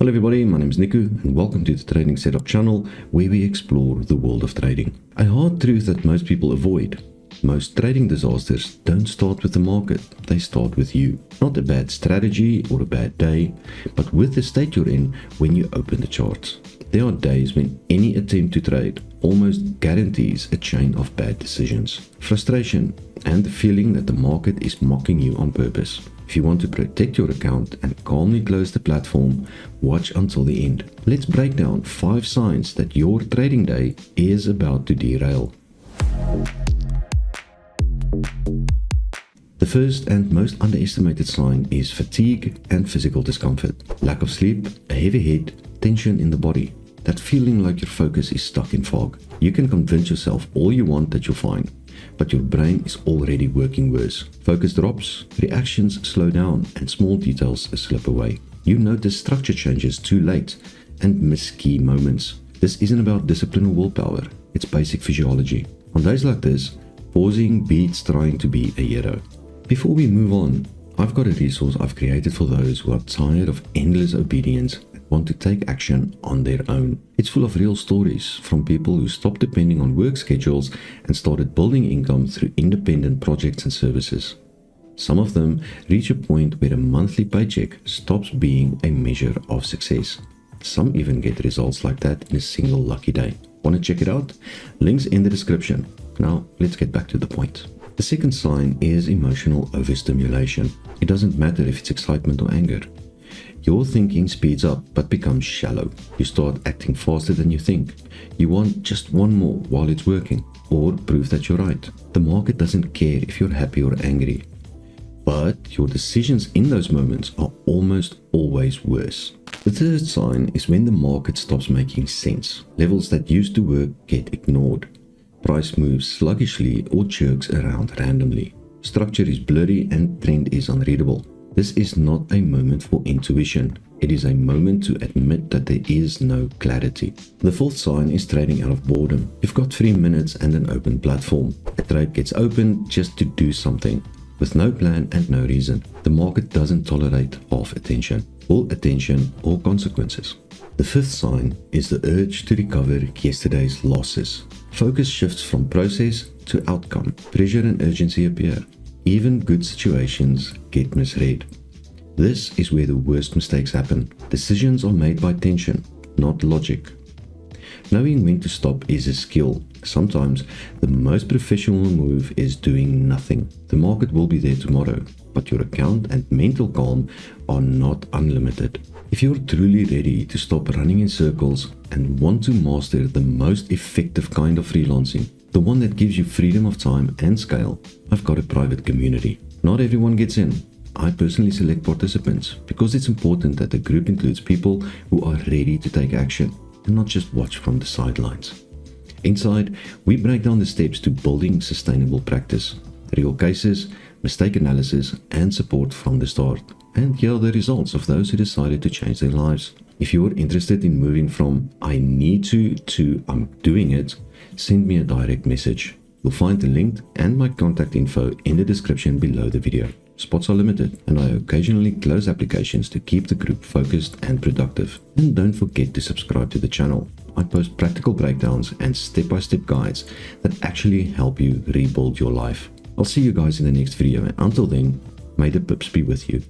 Hello everybody, my name is Niku and welcome to the Trading Setup channel where we explore the world of trading. A hard truth that most people avoid. Most trading disasters don't start with the market, they start with you. Not a bad strategy or a bad day, but with the state you're in when you open the charts. There are days when any attempt to trade almost guarantees a chain of bad decisions, frustration, and the feeling that the market is mocking you on purpose. If you want to protect your account and calmly close the platform, watch until the end. Let's break down 5 signs that your trading day is about to derail. The first and most underestimated sign is fatigue and physical discomfort. Lack of sleep, a heavy head, tension in the body. That feeling like your focus is stuck in fog. You can convince yourself all you want that you're fine, but your brain is already working worse. Focus drops, reactions slow down, and small details slip away. You notice structure changes too late and miss key moments. This isn't about discipline or willpower, it's basic physiology. On days like this, pausing beats trying to be a hero. Before we move on, I've got a resource I've created for those who are tired of endless obedience and want to take action on their own. It's full of real stories from people who stopped depending on work schedules and started building income through independent projects and services. Some of them reach a point where a monthly paycheck stops being a measure of success. Some even get results like that in a single lucky day. Want to check it out? Links in the description. Now let's get back to the point. The second sign is emotional overstimulation. It doesn't matter if it's excitement or anger. Your thinking speeds up but becomes shallow. You start acting faster than you think. You want just one more while it's working, or prove that you're right. The market doesn't care if you're happy or angry, but your decisions in those moments are almost always worse. The third sign is when the market stops making sense. Levels that used to work get ignored. Price moves sluggishly or jerks around randomly. Structure is blurry and trend is unreadable. This is not a moment for intuition. It is a moment to admit that there is no clarity. The fourth sign is trading out of boredom. You've got 3 minutes and an open platform. A trade gets open just to do something, with no plan and no reason. The market doesn't tolerate half attention, full attention, or consequences. The fifth sign is the urge to recover yesterday's losses. Focus shifts from process to outcome. Pressure and urgency appear. Even good situations get misread. This is where the worst mistakes happen. Decisions are made by tension, not logic. Knowing when to stop is a skill. Sometimes the most professional move is doing nothing. The market will be there tomorrow, but your account and mental calm are not unlimited. If you're truly ready to stop running in circles and want to master the most effective kind of freelancing, the one that gives you freedom of time and scale, I've got a private community. Not everyone gets in. I personally select participants because it's important that the group includes people who are ready to take action and not just watch from the sidelines. Inside, we break down the steps to building sustainable practice, real cases, mistake analysis, and support from the start. And here are the results of those who decided to change their lives. If you're interested in moving from I need to I'm doing it, send me a direct message. You'll find the link and my contact info in the description below the video. Spots are limited and I occasionally close applications to keep the group focused and productive. And don't forget to subscribe to the channel. I post practical breakdowns and step-by-step guides that actually help you rebuild your life. I'll see you guys in the next video, and until then, may the pips be with you.